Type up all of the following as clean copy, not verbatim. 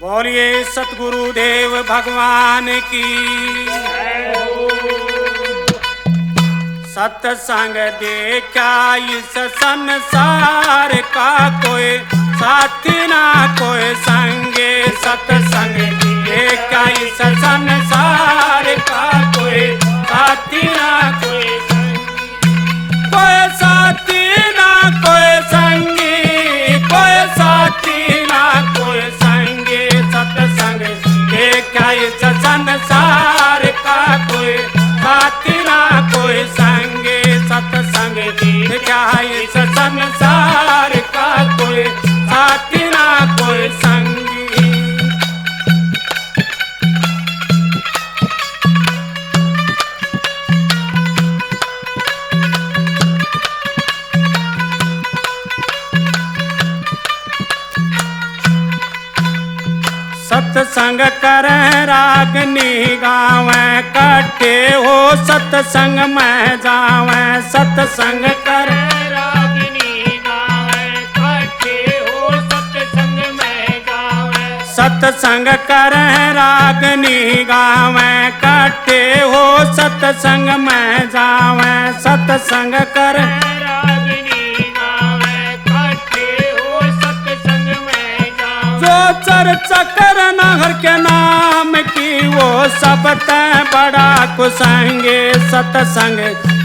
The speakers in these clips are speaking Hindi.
बोलिए सतगुरुदेव भगवान की। सत्संग देखा इस संसार का कोई साथी ना कोई संगे। सत्संग देखा इस संसार का कोई साथी ना कोई साथी ना कोई संगी, कोई साथी ना कोई संगी। सत्संग देखा इस संसार का कोई साथी ना कोई संगी। सत्संग देखा इस संसार का कोई साथी ना कोई संगी। सत्संग कर रागनी गावे कट्ठे हो सत्संग में जावे। सत्संग कर रागनी गावे कट्ठे हो सत्संग में जावे। सत्संग कर रागनी गावे कट्ठे हो सत्संग में जावे। सत्संग कर रागनी गावे कट्ठे हो सत्संग में जावे। जो चर्चा कर नहर के नाम की वो सब तय बड़ा कुसंगे। सत्संग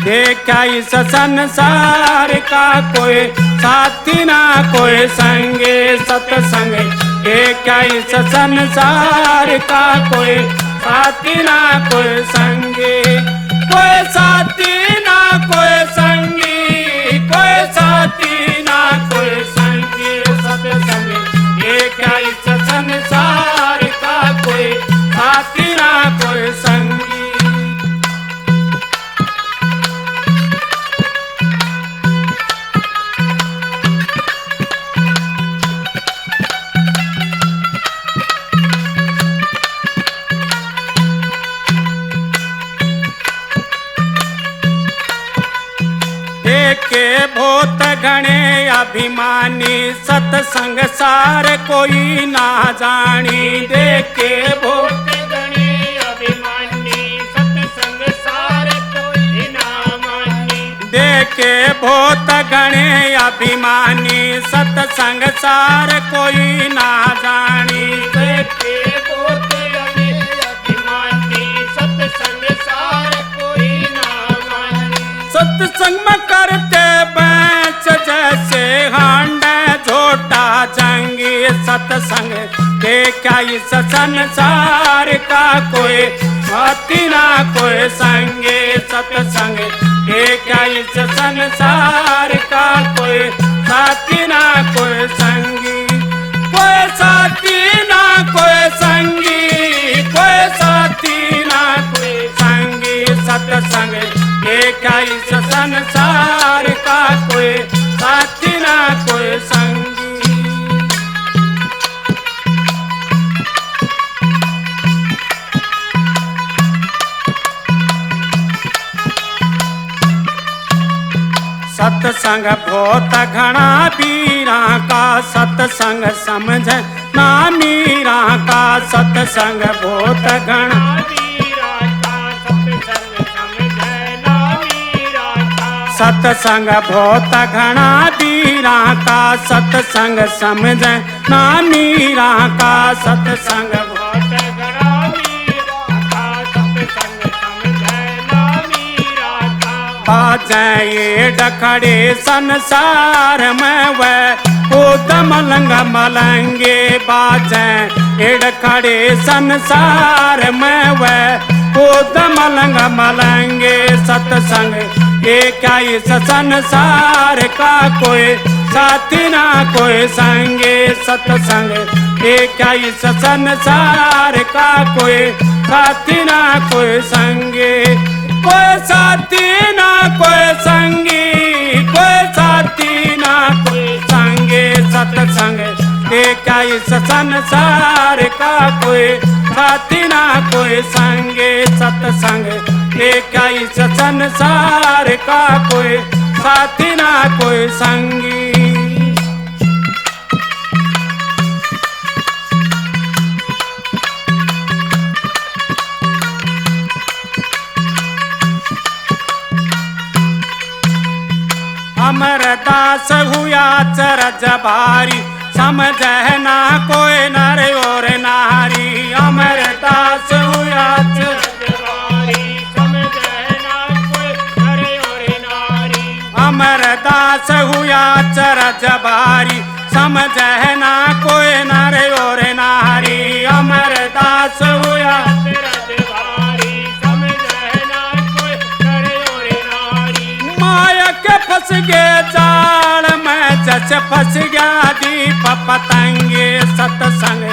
देखा इस संसार का कोई साथी ना कोई संगे। सत्संग देखा इस संसार का कोई साथी ना कोई संगे। कोई साथी ना कोई संगी, कोई साथी ना कोई संगी। सत्संग देखा इस संसार का कोई साथी ना कोई संगी। देखे भूत घने अभिमानी सत्संग सार कोई ना जानी। देखे भूत घने अभिमानी सत्संग सार कोई ना मानी। देखे भूत घने अभिमानी सत्संग सार कोई ना जानी। देखे भूत घने अभिमानी सत्संग सार कोई ना मानी। सत्संग में करते बैच जैसे हांडे झोटा जंगी। सत्संग देखा इस संसार का कोई साथी ना कोई संगे। सत्संग देखा इस संसार का कोई साथी ना कोई संगी। कोई साथी ना कोई संगी, कोई साथी ना कोई संगी। सत्संग देखा इस संसार का कोई साथी ना कोई संगी। सत्संग बहुत घना पीरा का सत्संग समझ ना मीरा का। सत्संग बहुत घना सत्संग बहुत घना पीरा का। सत्संग समझ ना मीरा का। सत्संग बहुत घना मीरा का सत्संग समझे ना मीरा का। बाजे ये डखड़े संसार में वह उदम लंग मलंगे। बाजे ये डखड़े संसार में वह उदम लंग मलंगे। सत्संग देखा इस संसार का कोई साथी ना कोई संगे। सत्संग देखा इस संसार का कोई साथी ना कोई संगे। कोई साथी ना कोई संगी, कोई साथी ना कोई संगे। सत्संग देखा इस संसार का कोई साथी ना कोई संगे। सत्संग देखा इस संसार का कोई साथी ना कोई संगी। दास हुआ चरज भारी समझे ना कोई नर और नारी अमर दास हुआ रजवारी समझे ना कोई नर और नारी अमर दास हुआ चरज भारी समझे ना कोई नर और नारी अमर दास हुआ रजवारी समझे ना कोई नर और नारी माया के फंस गए जाल में जस फंस गया दीप पतंगे सत्संग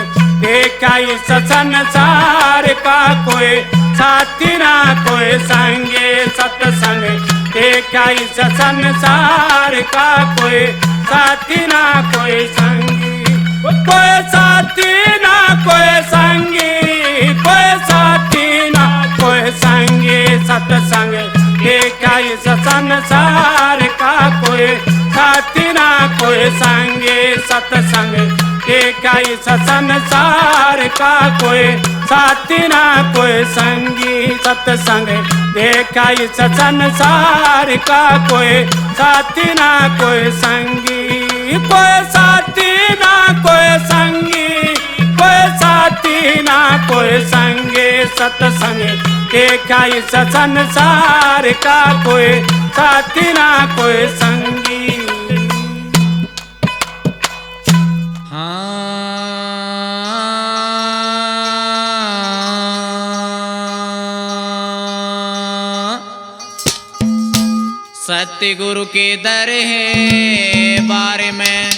देखा इस संसार का कोई साथी ना कोई संगे सत्संग देखा इस संसार का कोई साथी ना कोई संगी कोई साथी ना कोई संगी कोई साथी ना कोई संगी सत्संग देखा इस संसार का कोई साथी ना कोई संगे सत्संग देखा इस संसार का कोई साथी ना कोई संगी सत्संग देखा इस संसार का कोई साथी ना कोई संगी कोई साथी ना कोई संगी कोई साथी ना कोई संगे सत्संग देखा इस संसार का कोई साथी ना कोई संगी सतगुरु के दर है बारे में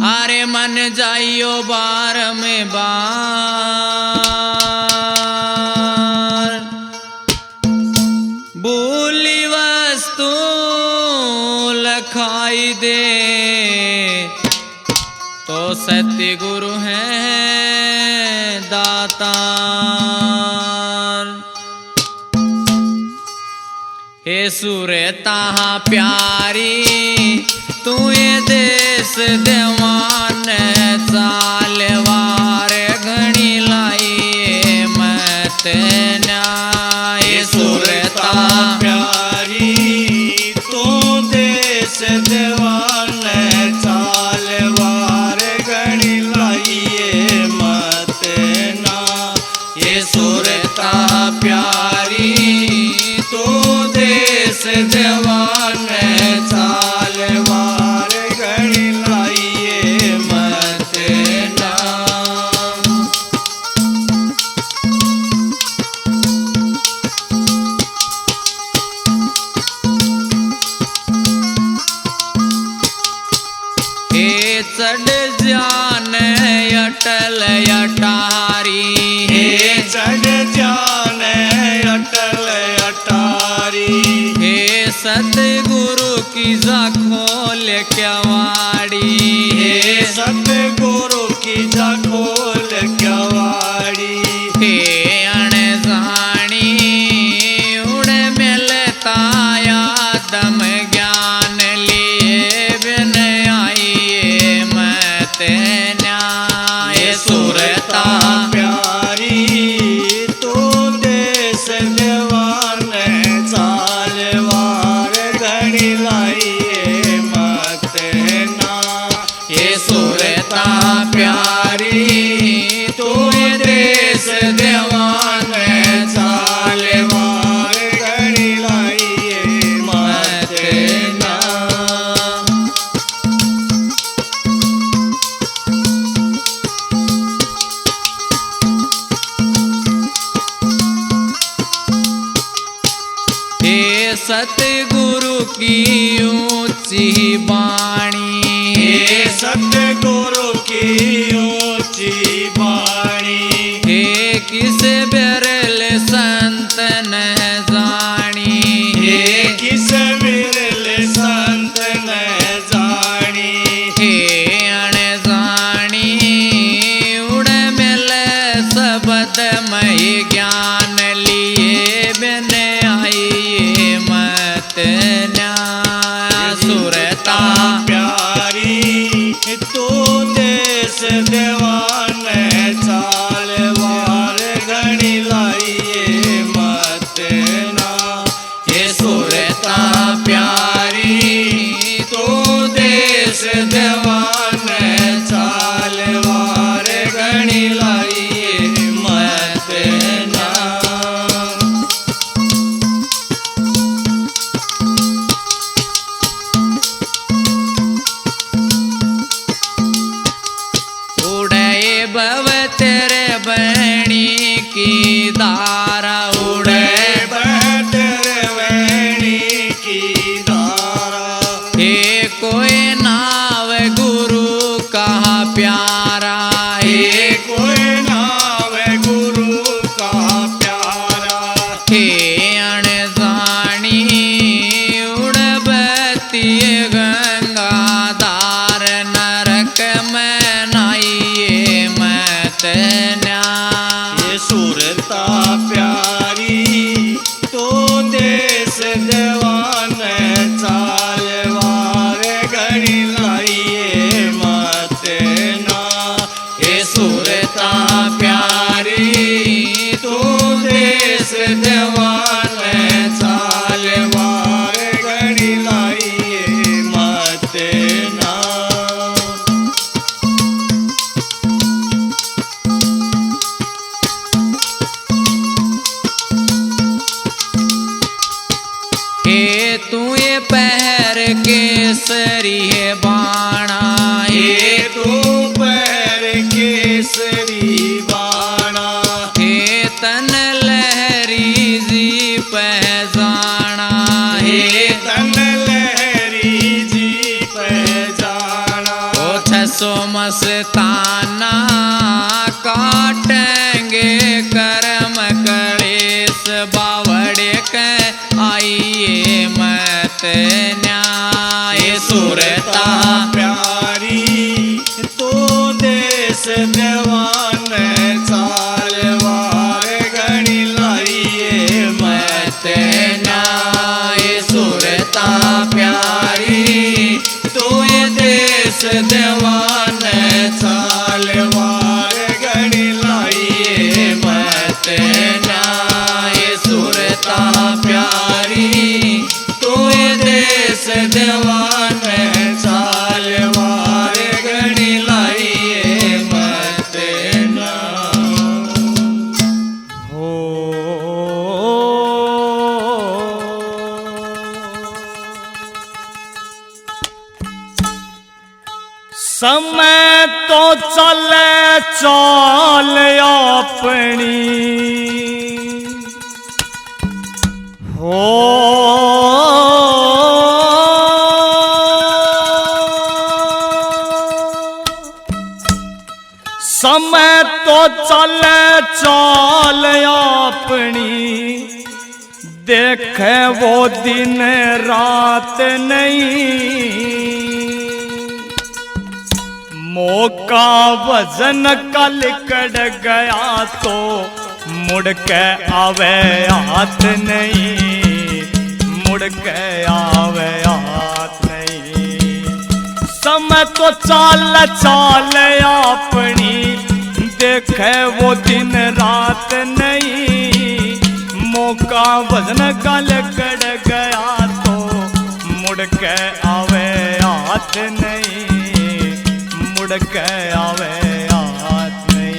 आरे मन जाइयो बार में बार भूली वस्तु लखाई दे तो सतगुरु है दातार हे सुरता प्यारी तू ये देश देवान चालवार घणी लाई मत न्याय सुरता प्यारी तू देश देवान चालवार घणी लाइए मत ना ये सुरता प्यारी तू देश देवान चालवार घणी लाइए मत ना हे चढ़ जान अटल अटारी हे चढ़ जान अटल अटारी हे सतगुरु की जा खोल क्यावाड़ी हे सतगुरु की जा खोल क्यावाड़ी हे अणजानी उड़ मिलता आदम ज्ञान लिए बिन आइए मत न्याय सुरता प्यारी तू देश देवान चालवार घणी लाइए मत ना ये सुरता प्यारी तू देश देवान चालवार घणी लाइए मत ना हे सतगुरु की ऊंची बाणी हे सतगुरु की ऊंची बाणी हे किस बिरल संत न जानी हे किस विरल संत न जानी हे अणजानी उड़ मिल सबद मय ज्ञान लिए बिन आइए मत न्याय सुरता प्यारी तू देश देवान चालवार घणी लाइए मत ना ये सुरता प्यारी तू तेरे बहनी की धारा उड़े तेरे वेणी की धारा। हे कोई नाव गुरु कहा प्यारा हे कोई नाव गुरु का प्यारा। हे अणजानी उड़बती गंगाधार नरक में नाइए मत न्याय। ये सुरता प्यारी तो देश देवान चालवार घड़ी लाइए मत ना। ये सुरता प्यारी तो देश देवान चालवार घड़ी लाइए मत ना। हे तू ये पहर केसरी है बाणा हे तू पैर केसरी बाणा। हे तन लहरी जी पहचाना हे तन लहरी जी पहचाना। ओ छसो मस्ताना काटेंगे कर्म कलेस बावड़े के आइए मत न्याय। सुरता प्यारी तो देश देवान चालवार घड़ी लाइए मत न्याय। सुरता प्यारी तो देश देवान चालवार घड़ी लाइए मत न्याय। सुरता प्यारी तो देश देवान चालवार घड़ी लाइए मत ना। हो समय तो चले चाल अपनी हो समय तो चले चाल अपनी देखे वो दिन रात नहीं मौका वजन कल कड़ गया तो मुड़ के आवे हाथ नहीं मुड़ के आवे हाथ नहीं समय तो चाल चाल अपनी देखे वो दिन रात नहीं मौका वजन कल कड़ गया तो मुड़ के आवे हाथ नहीं मुड़ के आवे हाथ नहीं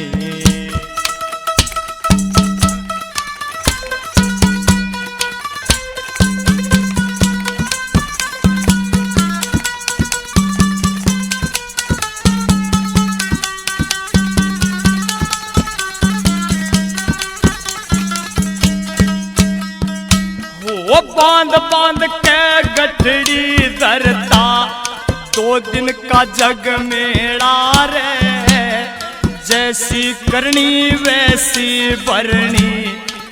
वो बांध बांध के गठड़ी धरता 2 दिन का जग मेला रे जैसी करनी वैसी भरनी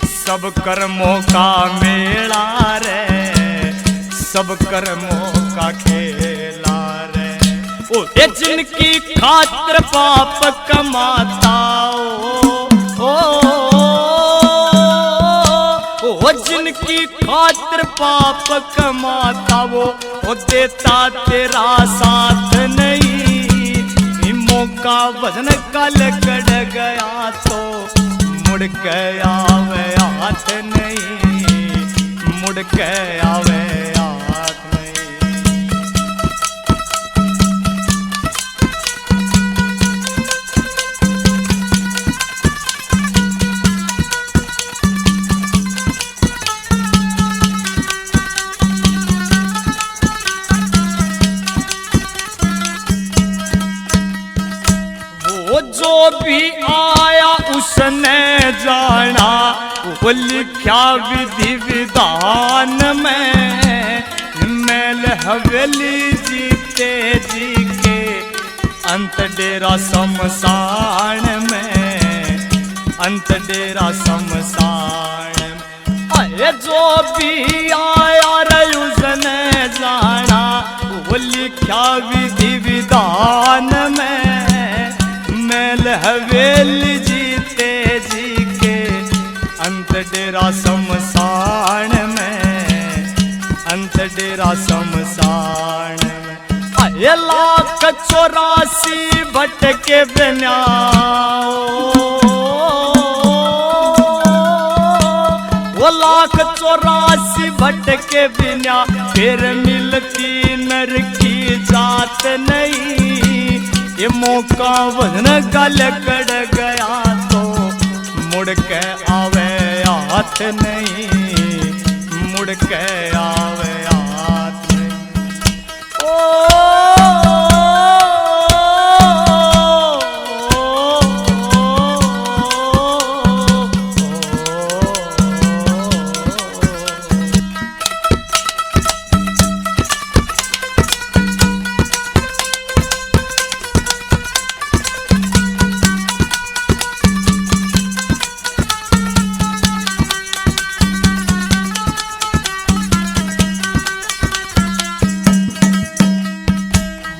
सब कर्मों का मेला रे सब कर्मों का खेला रे ओ ये जिनकी खातिर पाप कमाता ओ जिनकी खातिर पाप कमाता वो देता तेरा साथ नहीं मौका वजन कल कड़ गया तो मुड़ के आवे हाथ नहीं मुड़ के आवे हाथ नहीं वो जो भी आया उसने जाना, वो लिखा विधि विधान में। महल हवेली जीते जी के अंत डेरा शमशान में, अंत डेरा शमशान में। अरे जो भी आया रे उसने जाना, वो लिखा विधि विधान में। महल हवेली जीते जी के अंत डेरा शमशान में, अंत डेरा शमशान में। अरे 1,84 भटके बिना, वो 1,84 भटके बिना फिर मिलती नर की जात नहीं। ये मौका वजन गल कड़ गया तो मुड़ के आवे हाथ नहीं, मुड़ के आवे हाथ नहीं।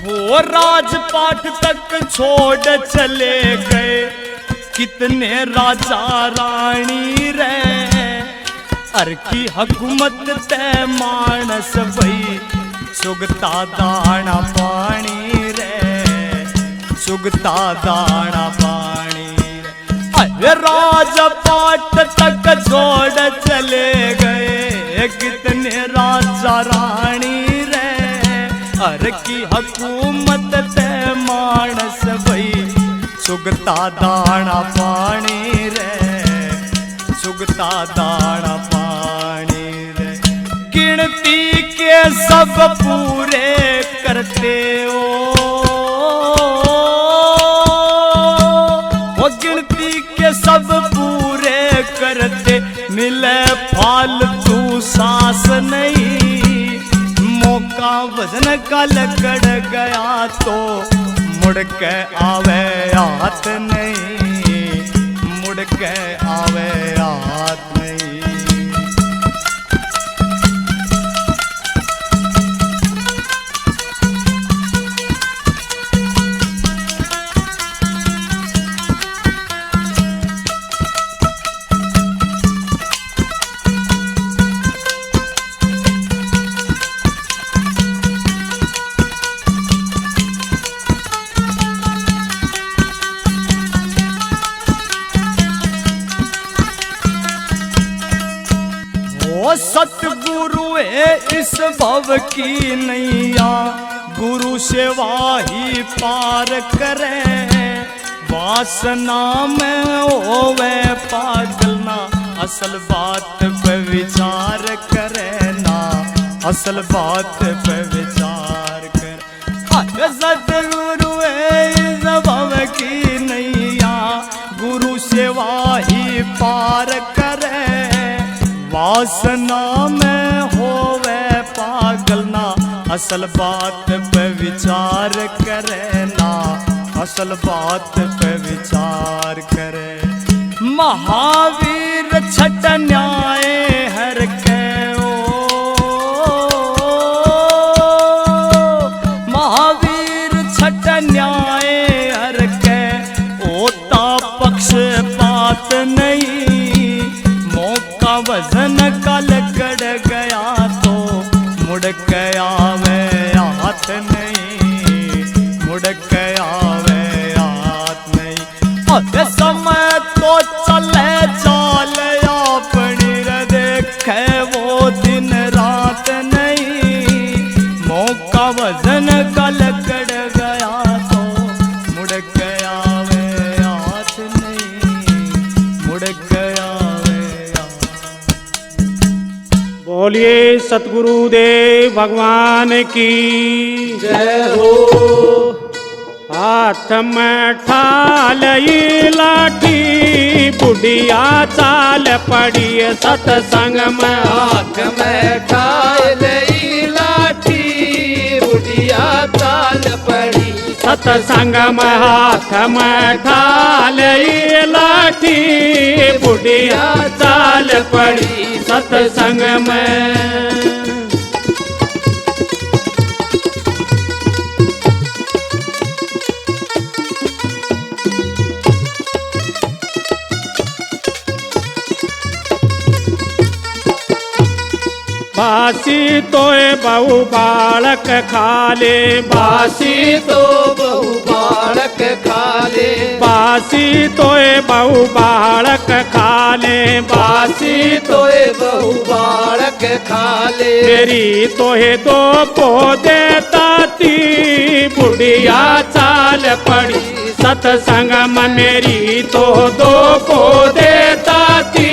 वो राजपाट तक छोड़ चले गए कितने राजा रानी रे। अर की हुकूमत ते मानस भई सुगता दाना पानी रे, सुगता दाना पानी रे। अरे राजपाट तक छोड़ चले गए कितने राजा रानी रे। अर की हुकूमत ते मानस भई सुगता दाना पानी रे, सुगता दाना पानी रे। गिनती के सब पूरे करते हो, वो गिनती के सब पूरे करते मिले फालतू सांस नहीं। मौका वजन का लकड़ गया तो मुड़ के आवे हाथ नहीं, मुड़ के आवे हाथ नहीं। वो सतगुरु है इस भव की नैया, गुरु सेवा ही पार करे। वासना में होवे पागल ना, असल बात पे विचार करे ना, असल बात पे विचार करे। सतगुरु है इस भव की नैया, गुरु सेवा ही पार करे। वासना में होवे पागल ना, असल बात पे विचार करे ना, असल बात पे विचार करे। महावीर छठ न्याय हर के ओ, महावीर छठ न्याय हर के ओता पक्ष बात नहीं। वजन का लकड़ गया तो मुड़ के आवे हाथ नहीं, मुड़ के आवे हाथ नहीं। अरे समय तो चले चाल अपनी रे, देखे वो दिन रात नहीं। मौका वजन का लकड़ गया तो मुड़ के आवे हाथ नहीं, मुड़ के बोलिए सतगुरुदेव भगवान की जय हो। हाथ में ठा ठालई लाठी बुढ़िया चाल पड़ी सत्संग में हाथ में ठालई लाठी बुढ़िया चाल पड़ी सत्संग में हाथ में ठालई लाठी बुढ़िया चाल पड़ी सत्संग में। बासी तोए बहु बालक खाले बासी तो बहु बालक खाले बासी तोए बहु बालक खाले बासी तोए बहु बालक खाले मेरी तोहे दो पौधे ताती बुढ़िया चाल पड़ी सत्संग में मेरी तो दो पौधे ताती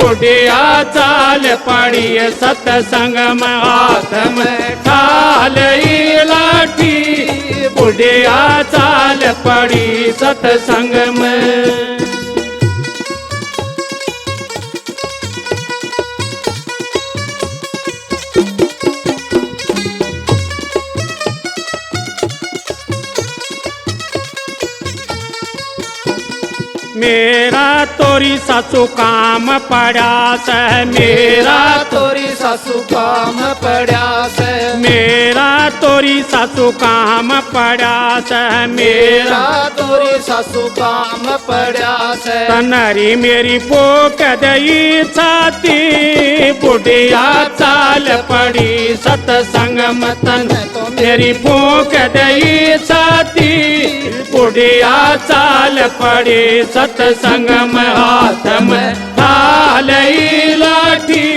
बुढ़िया चाल पड़ी सत्संग में हाथ में ठालई लाठी बुढ़िया चाल पड़ी सत्संग में। मेरा तोरी सासू काम पड़ा से मेरा तोरी सासू काम पड़ा से मेरा तोरी सासू काम पड़ा से मेरा तोरी सासू काम पड़ा से तनरी मेरी पोक दई छाती बुढ़िया चाल पड़ी सत्संग में तन मेरी पोक दई छाती बुढ़िया चाल पड़ी सत्संग में हाथ में ठालई लाठी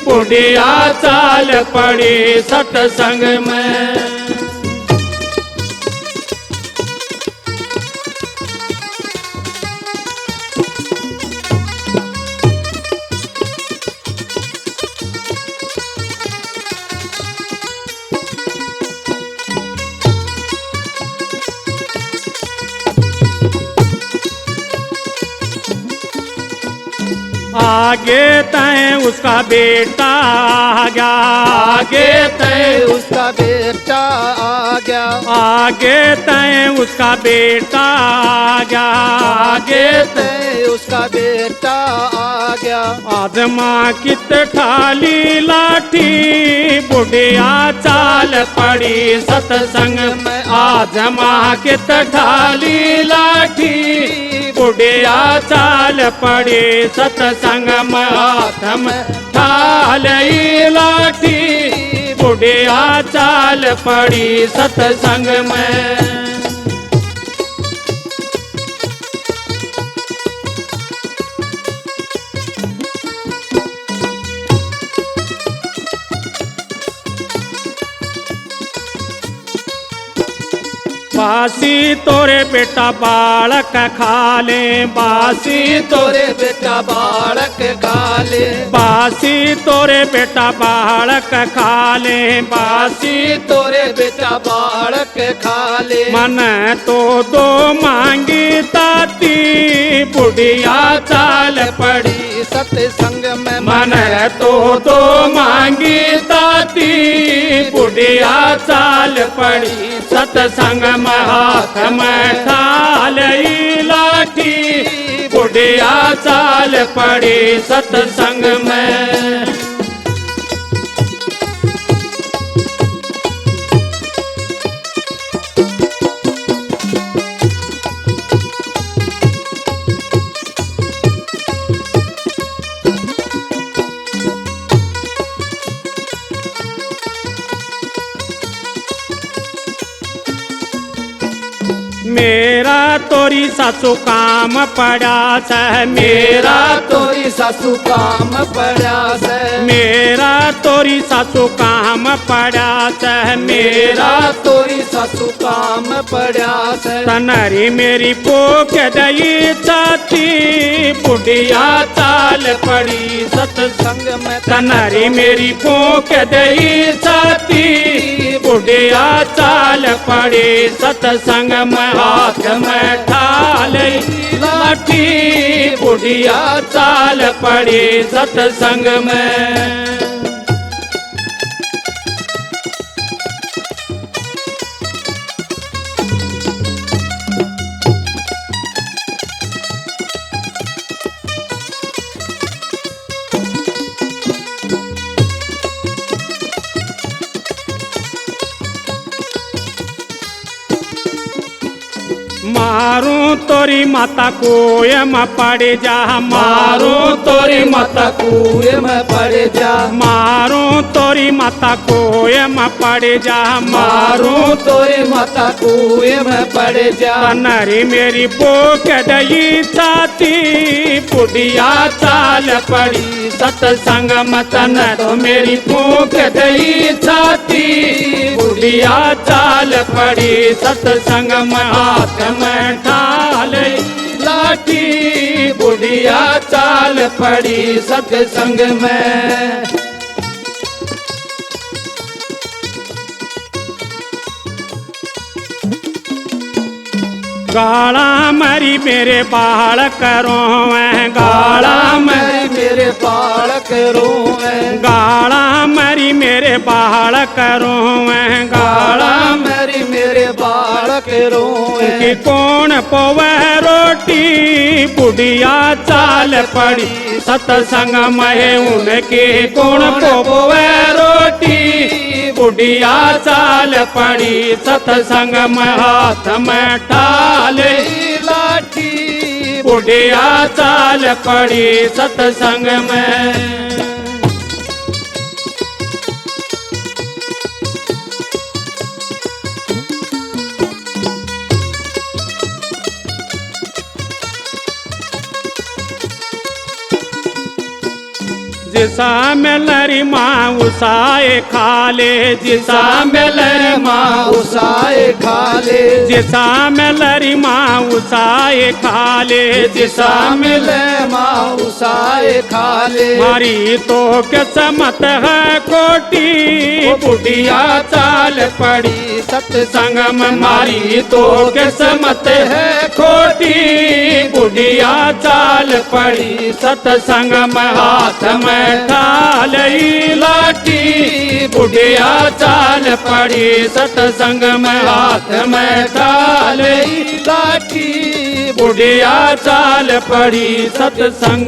बुढ़िया चाल पड़ी सत्संग में। आगे तय उसका बेटा आ गया आगे तय उसका बेटा आ गया आगे तय उसका बेटा आ गया आगे तय उसका बेटा आ गया आज माँ कित ठाली लाठी बुढ़िया चाल पड़ी सत्संग में आज माँ कित ठाली लाठी बुढ़िया चाल पड़ी सत्संग में हाथ में ठालई लाठी बुढ़िया चाल पड़ी सत्संग में। बासी तोरे बेटा बालक खाले बासी तोरे बेटा बालक खाले बासी तोरे बेटा बालक खाले बासी तोरे बेटा बालक खाले मन तो दो मांगी ताती बुढ़िया चाल पड़ी सत्संग में मन तो दो मांगी ताती बुढ़िया चाल पड़ी सत्संग में हाथ में ठालई लाठी बुढ़िया चाल पड़ी सत्संग में। मेरा तोरी सासू काम पड़ा से मेरा तोरी सासू काम पड़ा से मेरा तोरी सासू काम पड़ा से मेरा तोरी सासू काम पड़ा से तनरी मेरी पोक दई चाती बुढ़िया चाल पड़ी सत्संग में तनरी मेरी पोक दई चाती बुढ़िया चाल पड़ी सत्संग में हाथ में ठा लाठी बुढ़िया चाल पड़ी सत्संग में। मारूं तोरी माता कुएं में पड़ जा, मारूं तोरी माता कुएं में पड़ जा, मारूं तोरी माता कुएं में पड़ जा, मारूं तोरी माता कुएं में पड़ जा। नरी मेरी भूख डई छाती बुढ़िया चाल पड़ी सत्संग में। तन तो मेरी भूख डई छाती बुढ़िया चाल पड़ी सत्संग में। हाथ में ढाल लाठी बुढ़िया चाल पड़ी सत्संग में। गाला मरी मेरे बाल करों, गाला मरी मेरे बाल करों, गाला मरी मेरे बाल करों, गाला मरी मेरे बाल करों। कि कौन पोवे रोटी बुढ़िया चाल पड़ी सत्संग में। उनके कौन पोवे रोटी बुढ़िया चाल पड़ी सत्संग में। हाथ में ढाल लाठी बुढ़िया चाल पड़ी सत्संग में। जिसा में लरी माँ उसाए खा ले, जिसा में लरी माँ उसाए खा ले, जिसा में लरी माँ उसाए खा ले, जिसा में ले माँ उसाए खा ले। मारी तो किस्मत है कोटी बुढ़िया चाल पड़ी सत्संग में। मारी तो किस्मत है खोटी बुढ़िया चाल पड़ी सत्संग में। हाथ में ढाल लाठी बुढ़िया चाल पड़ी सत्संग में। हाथ में ढाल लाठी बुढ़िया चाल पड़ी सत्संग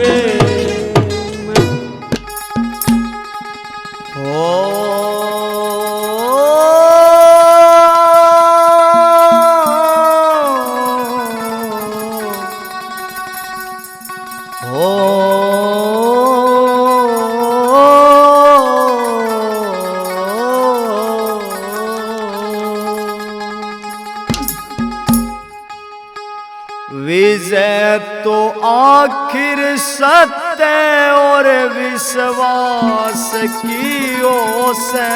विजय तो आखिर सत्य और विश्वास की ओर से।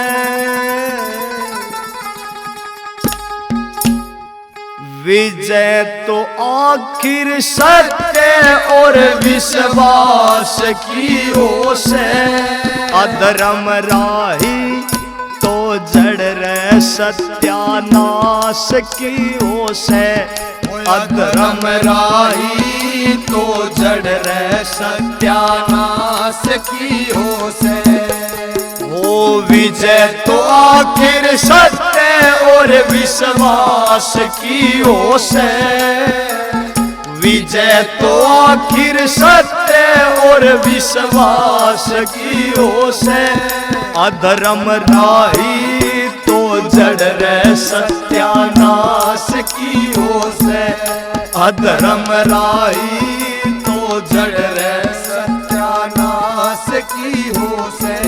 विजय तो आखिर सत्य और विश्वास की ओर से। अधर्म राही तो जड़ रहे सत्यानाश की ओर से। अधर्म राही तो जड़ रहे सत्यानाश की ओर से। वो विजय तो आखिर सत्य और विश्वास की ओर से। विजय तो आखिर सत्य और विश्वास की ओर से। अधर्म राही तो जड़ रहे सत्यानाश की ओर से। अधर्म राही तो जड़ रहे सत्यानाश की ओर से।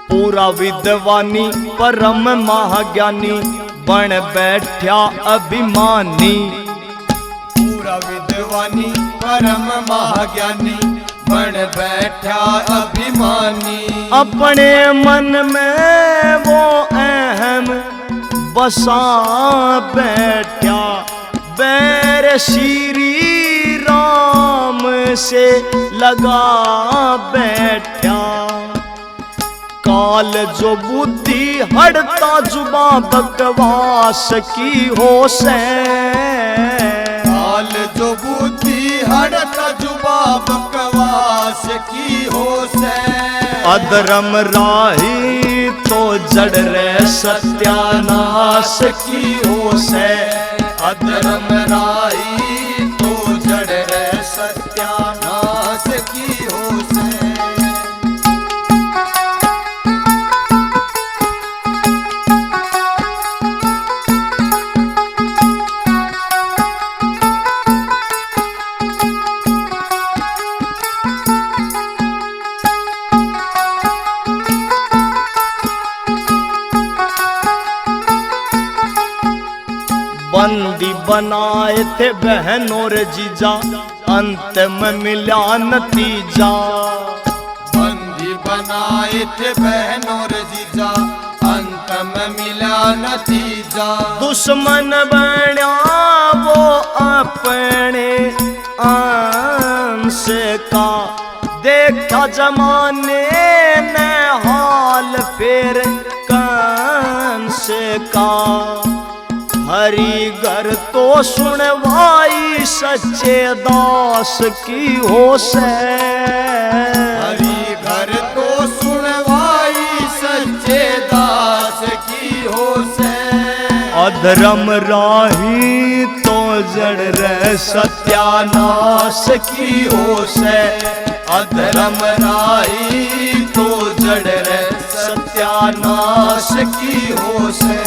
पूरा विद्वानी परम महाज्ञानी बन बैठा अभिमानी। पूरा विद्वानी परम महाज्ञानी बन बैठा अभिमानी। अपने मन में वो अहम बसा बैठा बैर श्री से लगा बैठा। काल जो बुद्धि हड़ता जुबा बकवास की हो से। काल जो बुद्धि हड़ता जुबा बकवास की हो से। अधर्म राही तो जड़ रे सत्यानाश की हो से। अधर्म राही तो जड़ रे सत्यानाश की हो से। बंदी बनाए थे बहन और जीजा, अंत में मिला नतीजा। बंदी बनाए थे बहन और जीजा, अंत में मिला नतीजा। दुश्मन बना वो अपने अंश का, देखा जमाने ने हाल फिर कंस का। हरी घर तो सुनवाई सच्चे दास की हो से। हरी घर तो सुनवाई सच्चे दास की हो से। अधर्म राही तो जड़ रे सत्यानाश की हो से। अधर्म राही तो जड़ रे सत्यानाश की हो से।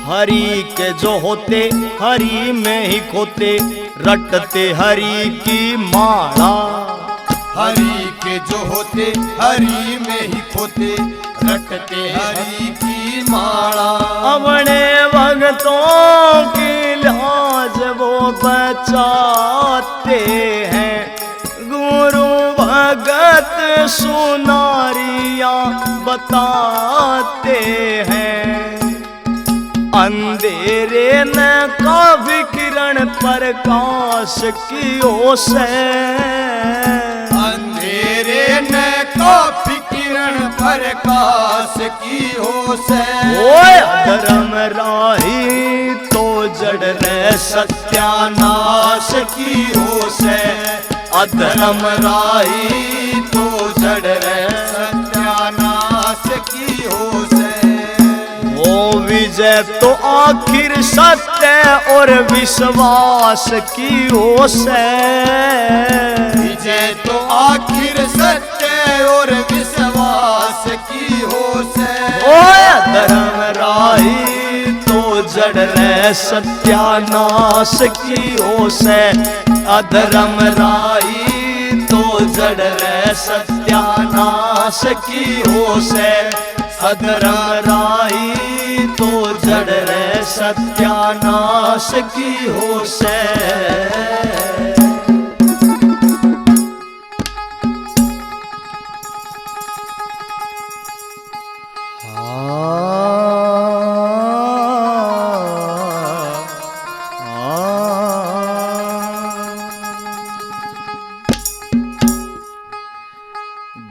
हरि के जो होते हरि में ही खोते, रटते हरि की माला। हरि के जो होते हरि में ही खोते, रटते हरि की माला। अपने भक्तों की लाज वो बचाते हैं, गुरु भगत सुनारियां बताते हैं। अंधेरे न काव्य किरण प्रकाश की हो से। अंधेरे न काव्य किरण प्रकाश की हो से। ओए अधर्म राही तो जड़ रे सत्यानाश की हो से। अधर्म राही तो जड़ रे सत्यानाश की हो से। विजय तो आखिर सत्य और विश्वास की हो से। विजय तो आखिर सत्य और विश्वास की हो से। ओए धर्म राही तो जड़ रे सत्यानाश की हो से। अधर्म राही तो जड़ रे सत्यानाश की हो से। अधर्म राही तो जड़ रे सत्यानाश की हो से।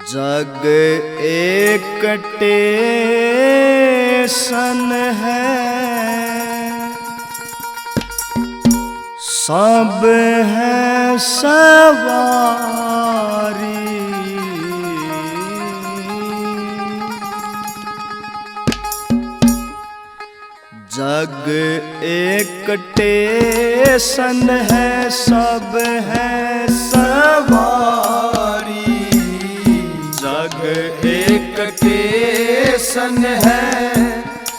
जग एक टेसन है, सब है सवारी। जग एक टेसन है, सब है सवारी। जग एक टेसन है,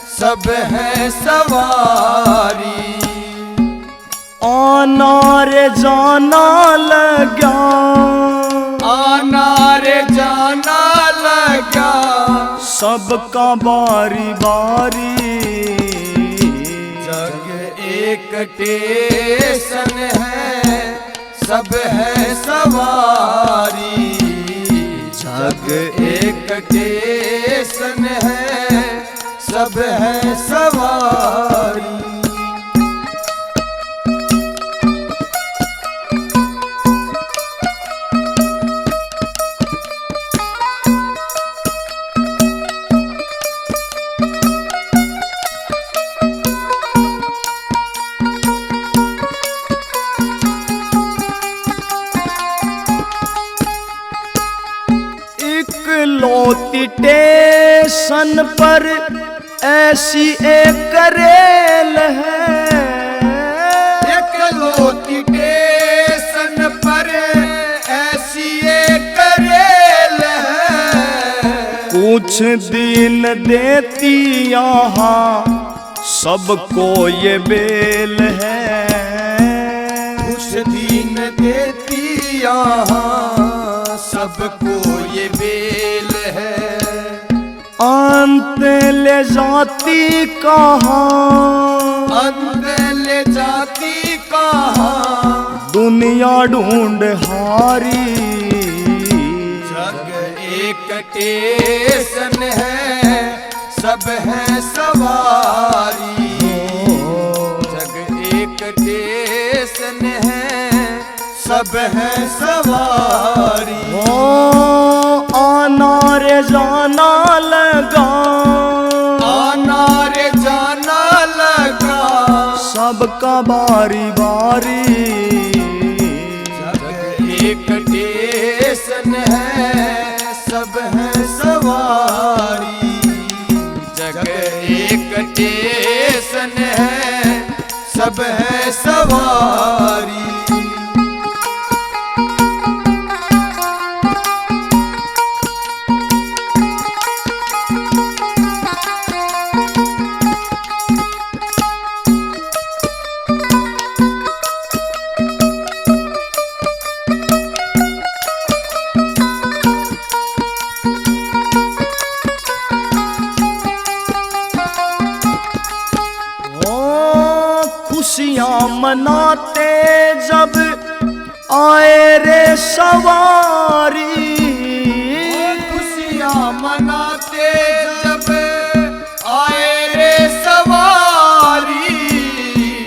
सब है सवारी। आना रे जाना लगा, आना रे जाना लगा, सबका बारी बारी। जग एक टेसन है, सब है सवारी। जग एक स्टेशन है, सब है सवारी। इकलौती स्टेशन पर ऐसी एक रेल है, इकलौती स्टेशन पर ऐसी एक रेल है। कुछ दिन देती यहाँ सबको ये बेल है, कुछ दिन देती यहाँ सबको ये बेल है। अंत ले जाती कहाँ, अंत ले जाती कहाँ, दुनिया ढूंढ हारी। जग एक स्टेशन है, सब है सवारी। जग एक स्टेशन है, सब है सवारी। आना रे जाना लगा, आना रे जाना लगा, सबका बारी बारी। जग एक स्टेशन है, सब है सवारी। जग एक स्टेशन है, सब है सवारी। खुशियाँ मनाते जब आए रे सवारी, खुशियाँ मनाते जब आए रे सवारी।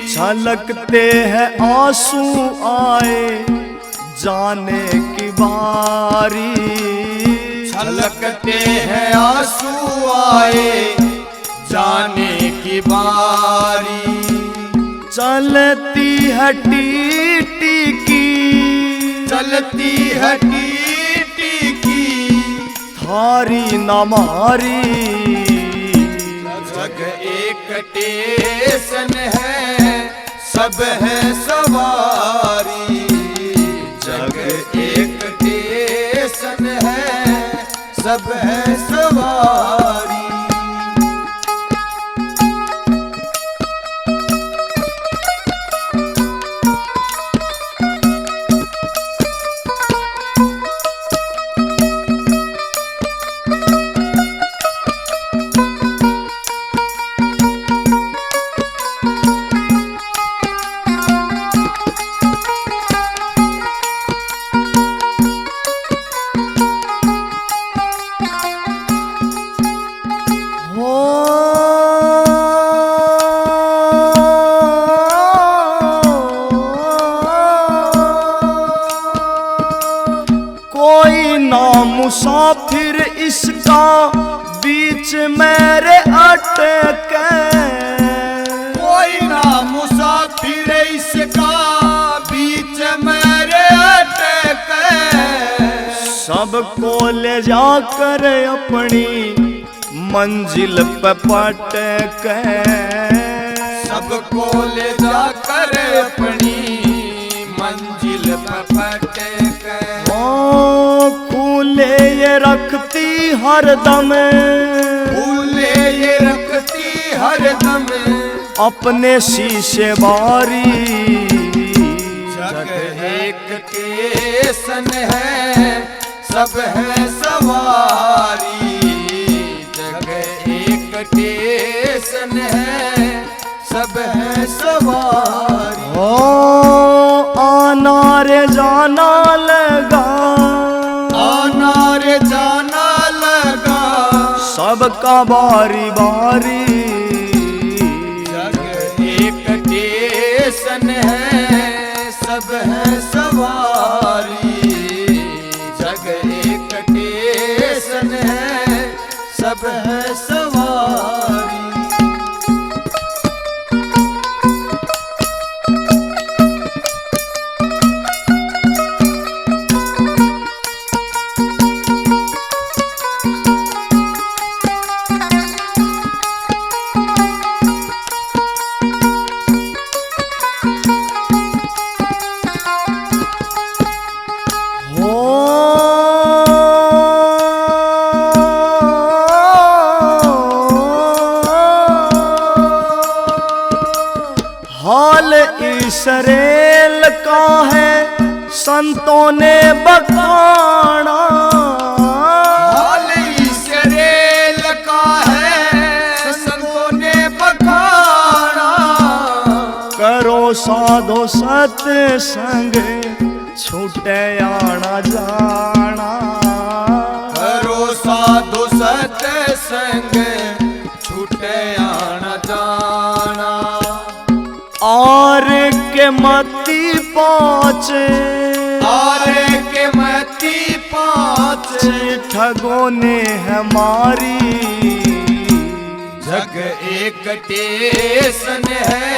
छलकते हैं आंसू आए जाने की बारी, छलकते हैं आंसू आए जाने की बारी। चलती है टीटी की, चलती है टीटी की, थारी न मारी। जग एक स्टेशन है, सब है सवारी। जग एक स्टेशन है, सब है सवारी। मुसाफिर इसका बीच मेरे अटके, कोई ना मुसाफिर इसका बीच मेरे अटके। सबको ले जाकर अपनी मंजिल पे पटके, सबको ले जाकर अपनी मंजिल पे पटके। फूले ये रखती हरदम, फूले ये रखती हरदम, अपने शीशे बारी। जग एक स्टेशन है, सब है सवारी। जग एक स्टेशन है, सब है सवारी। आना रे जाना लगा, आना रे जाना सबका बारी बारी। जग एक टेसन है सब है सवारी, जग एक टेसन है सब है सवारी। हाल इसरेल का है संतों ने बखाना, हाल इसरेल का है संतों ने बखाना। करो साधो सत्संग छूटे आना जाना, करो साधु सत्संग छूटे आना जाना। और के मती पाँच, और के मती पाँच, ठगों ने हमारी। जग एक टेसन है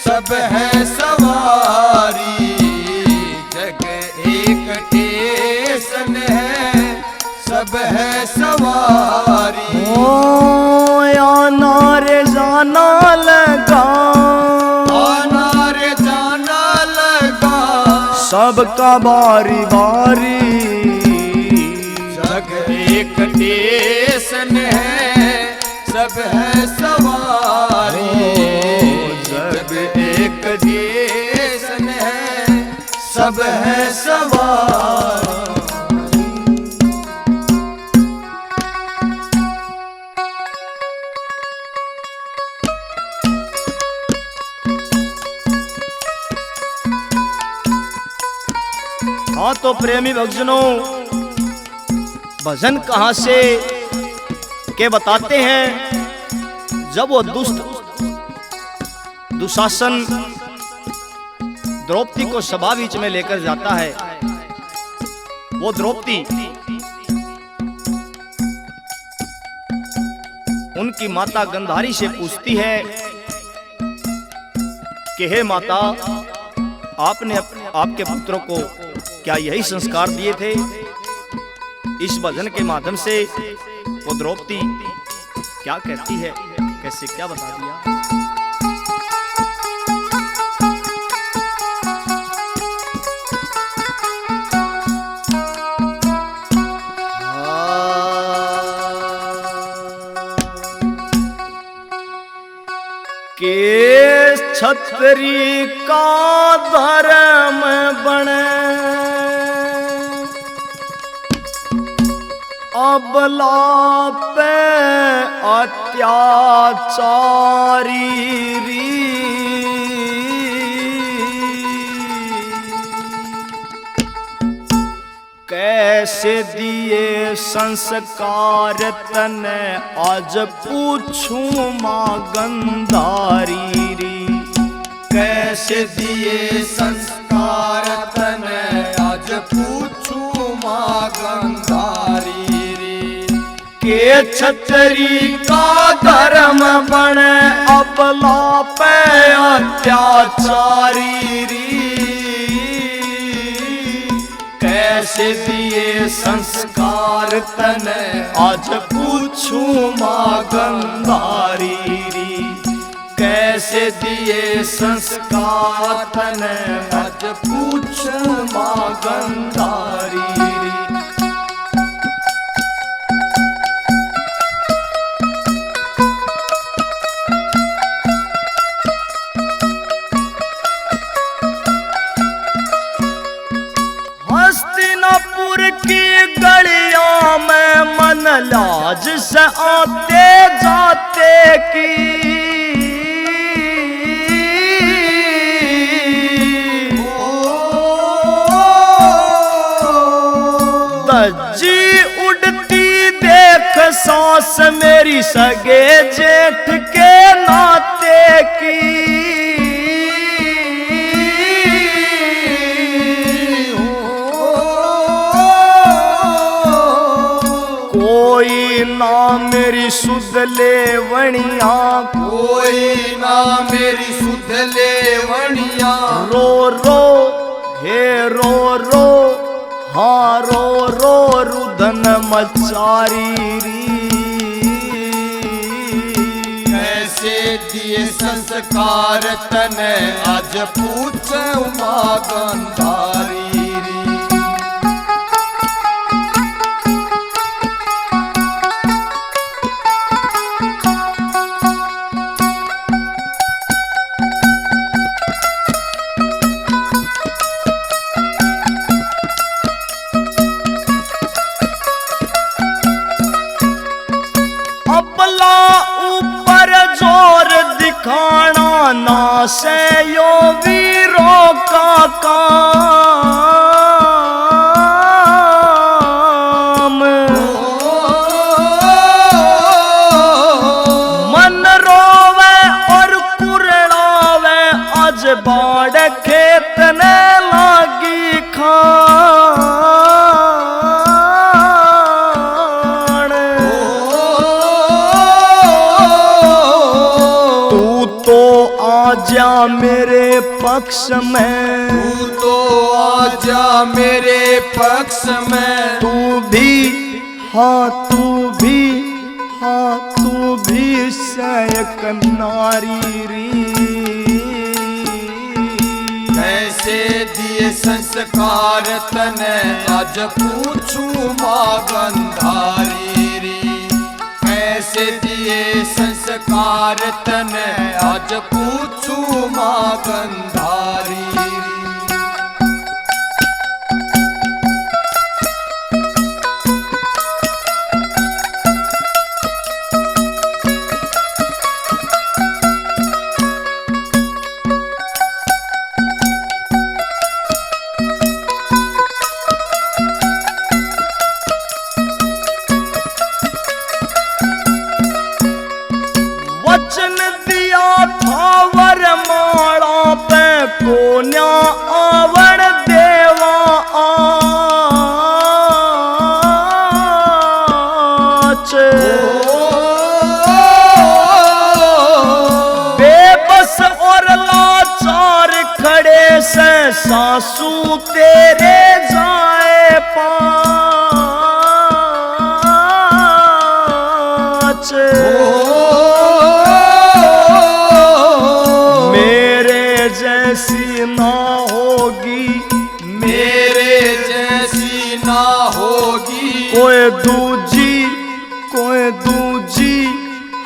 सब है सवारी, जग एक टेसन है सब है सवारी। ओ आना रे जाना लगा, आना रे जाना लगा, सबका बारी बारी। जग एक टेसन है सब है सवारी, जग एक टेसन है सब है सवारी। हाँ तो प्रेमी भक्तजनों, भजन कहाँ से के बताते हैं। जब वो दुशासन द्रौपदी को सभा बीच में लेकर जाता है, वो द्रौपदी उनकी माता गंधारी से पूछती है कि हे माता, आपने आपके पुत्रों को क्या यही संस्कार दिए थे? इस भजन के माध्यम से वो द्रौपदी क्या कहती है, कैसे क्या बता दिया। के छतरी का धर्म बने, अबला पे अत्याचारी री। कैसे दिए संस्कार तने आज पूछूं मां गंधारी री। कैसे दिए संस्कार तने आज पूछूं मां गंधारी री। के छतरी का धर्म बने, अबला पे अत्याचारी री। कैसे दिए संस्कार तने आज पूछूं मां गंधारी री। कैसे दिए संस्कार तने आज पूछूं मां गंधारी री। हस्तिनापुर की गलियों में मन लाज से आते जाते की। दज्जी उड़ती देख सास मेरी सगे जेठ के नाते की, कोई ना मेरी सुध लेवणिया, कोई ना मेरी सुध लेवणिया। रो रो हे रो रो, हाँ रो रो रुदन मचारी री। कैसे दिए संस्कार तने आज पूछूं मां गंधारी री। अपला ऊपर जोर दिखाना ना से यो वीरों का काम। मन रोवे और कुरड़ावे आज बाढ़ खेत ने लागी खान। तू तो आजा मेरे पक्ष में, तू तो आजा मेरे पक्ष में। तू भी हाँ तू भी हाँ तू भी सयक नारी री। कैसे दिए संस्कार तने आज पूछूं मां गंधारी री। कैसे दिए संस्कार तने आज पूछूं मां गंधारी री। वचन दिया था वरमाला पे कोन्या आवण देवा आच। बेबस और लाचार खड़े से सासू तेरे जाए पाच। मेरे जैसी ना होगी, मेरे जैसी ना होगी कोई दूजी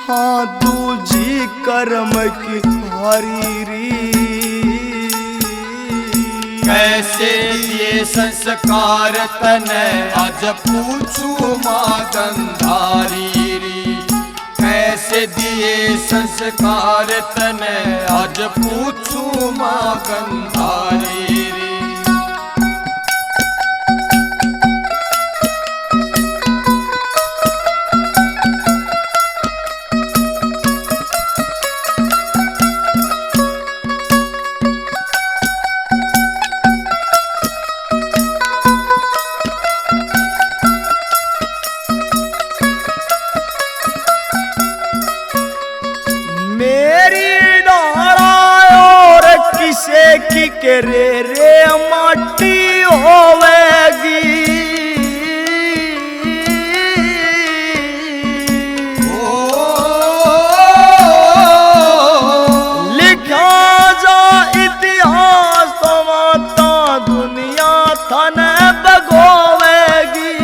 हाँ दूजी कर्म की हारी री। कैसे दिए संस्कार तने आज पूछूं मां गंधारी री। कैसे दिए संस्कार तने आज पूछूं मां गंधारी री। मेरी डाला और किसे की करे रे माटी होवेगी। लिखा जा इतिहास तो माता दुनिया थाने बगोवेगी।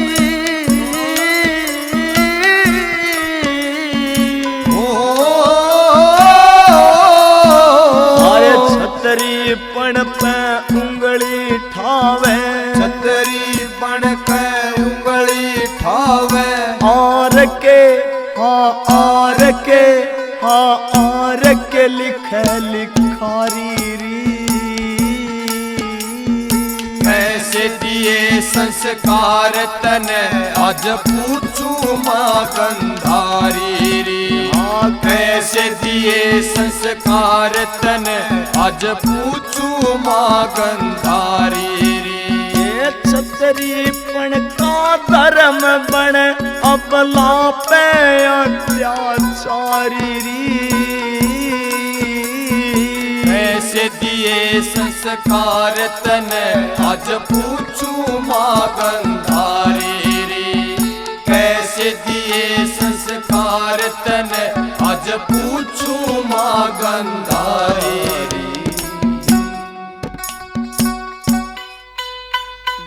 छतरीपण पे उंगली ठावे, छतरीपण पे उंगली ठावे। आर के हाँ आर के हाँ आर के लिखे लिखारी री। कैसे दी दिए संस्कार तन आज पूछू माँ गंधारी री। कैसे दिए संस्कार तन आज पूछू माँ गंधारी री। ये छतरीपण का धर्म बन अबला पे अत्याचारी री। कैसे दिए संस्कार तन आज पूछू माँ गंधारी री। कैसे दिए संस्कार तन आज पूछू माँ गंधारी री।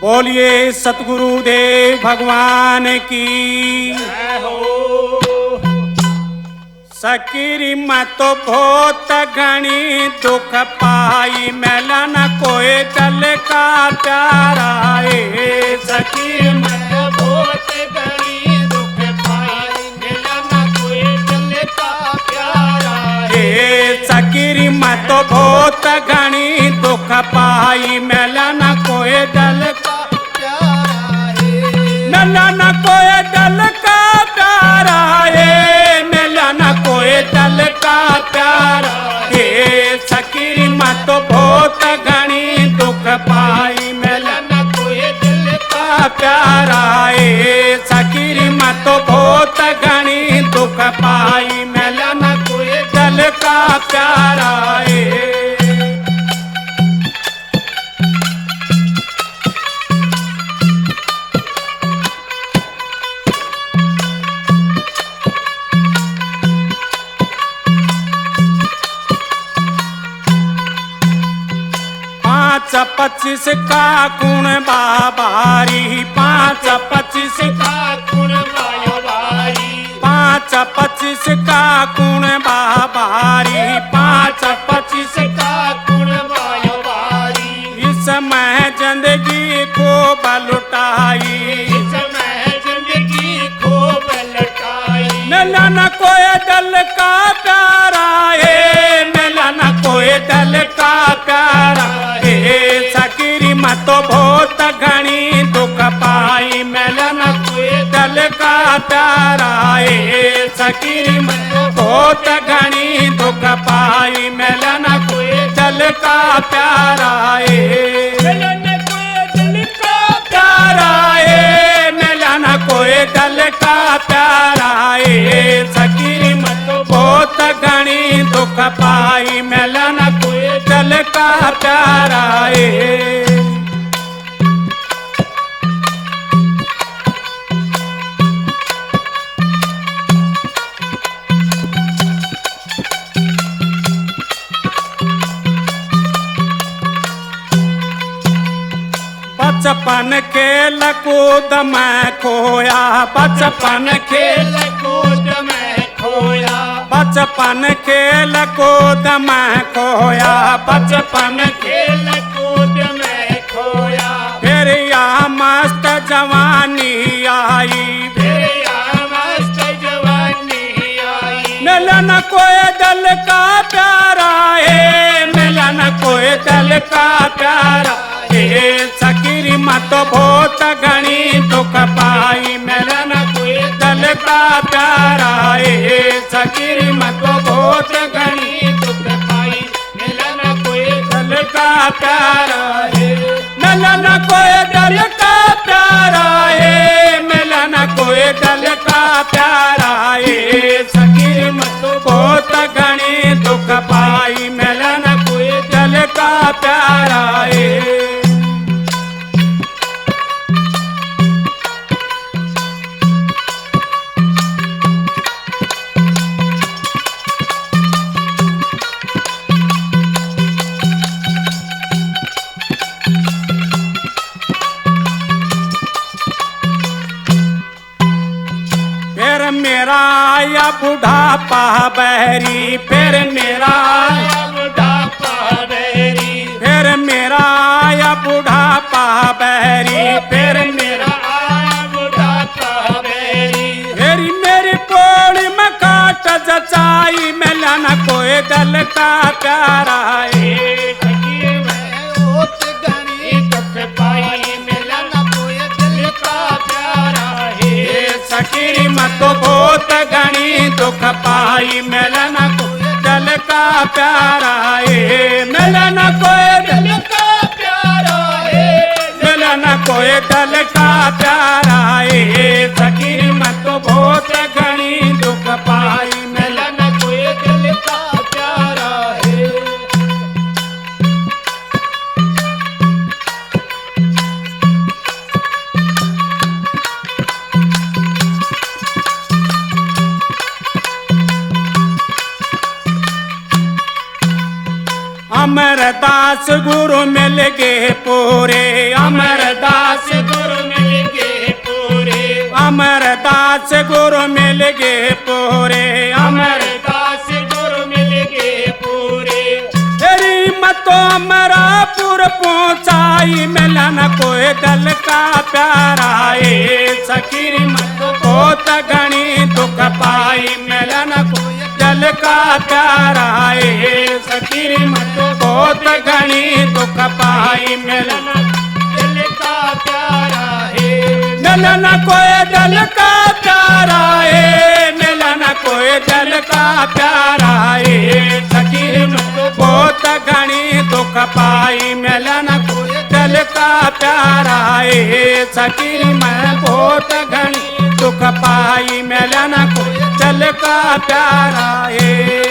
बोलिए सतगुरुदेव भगवान की। जय हो। सकीरी मैं तो बहुत घनी दुख पाई, मेला न कोई दल का प्यारा है। सखी मैं बहुत घनी दुख पाई, मेला न कोई दल का प्यारा है। सकीरी मैं तो बहुत घनी दुख पाई, मेला न कोई दल का प्यारा है। मेला न कोई दल का प्यारा है। मेला न कोई दल का प्यारा है। सकीरी मैं तो बहुत घनी दुख पाई, मेला न कोई दिल का प्यारा है। सकीरी मैं तो बहुत घनी दुख पाई, मेला न कोई दल का प्यारा है। पाँच पच्चीस का गुण बाबारी, पाँच पच्चीस का गुण मायो बारी। पाँच पच्चीस का गुण बाबारी, पाँच पच्चीस का गुण मायो बारी। इसमें जिंदगी को बलुटाई, इसमें जिंदगी खूब लटाई। मेला न कोई दल का प्यारा है। मेला न कोई दल का प्यारा है। सकीरी मैं तो बहुत घनी दुख पाई, मेला न कोई दल का प्यारा है। सकीरी मैं तो बहुत घनी दुख पाई, मेला न कोई दल का प्यारा है। मेला न कोई दिल का प्यारा है। मेला न कोई दल का प्यारा है। सकीरी मैं तो बहुत घनी दुख पाई, मेला न कोई दल का प्यारा है। बचपन खेल कूद में खोया, बचपन खेल खेल कूद में खोया। बचपन खेल कूद में खोया। बचपन खेल कूद में खोया। फिर या मस्त जवानी आई, फिर या मस्त जवानी आई। मेला न कोई दल का प्यारा है। मेला न कोई दल का प्यारा है। सकीरी मैं तो बहुत घनी दुख पाई, मेला न कोई दल का प्यारा है। सकीरी मैं तो बहुत घनी दुख पाई, मेला न कोई दल का प्यारा है। मेला न कोई दल का प्यारा है। मेला न कोई दल का प्यारा है। सकीरी मैं तो बहुत घनी दुख पाई, मेला न कोई दल का प्यारा है। फिर मेरा आया बुढ़ापा बहरी, फिर मेरा आया बुढ़ापा बहरी। फिर मेरा आया बुढ़ापा बहरी। फिर मेरा आया बुढ़ापा बहरी। मेरी मेरी पोड़ी में काट जचाई, मेला न कोई दल का प्यारा है। सखी मैं बहुत घनी दुख पाई, मेला बहुत घनी दुख पाई मिलन को जल का प्यारा है मिलन कोई दिल का प्यारा है मिलन कोई दल का प्यारा है सखी मत बहुत घनी दुख पाई मिलन मिलन कोई दिल का प्यारा है अमरदास गुरु मिल गए पूरे अमरदास गुरु मिल गए पूरे अमरदास गुरु मिल गए पूरे अमरदास गुरु मिल गए पूरे तेरी मतो अमरापुर पहुंचाई मिलन कोई दल का प्यारा है सखी मत बहुत घनी दुख पाई मिलन को दल का प्यारा है सखी मत बहुत घनी दुख पाई मिलन दिल का प्यारा है मिलन कोई दल का प्यारा है मिलन कोई दल का प्यारा है सखी बहुत घनी दुख पाई मिलन कोई दल का प्यारा है सखी मैं बहुत घनी दुख पाई मिलन कोई दल का प्यारा है।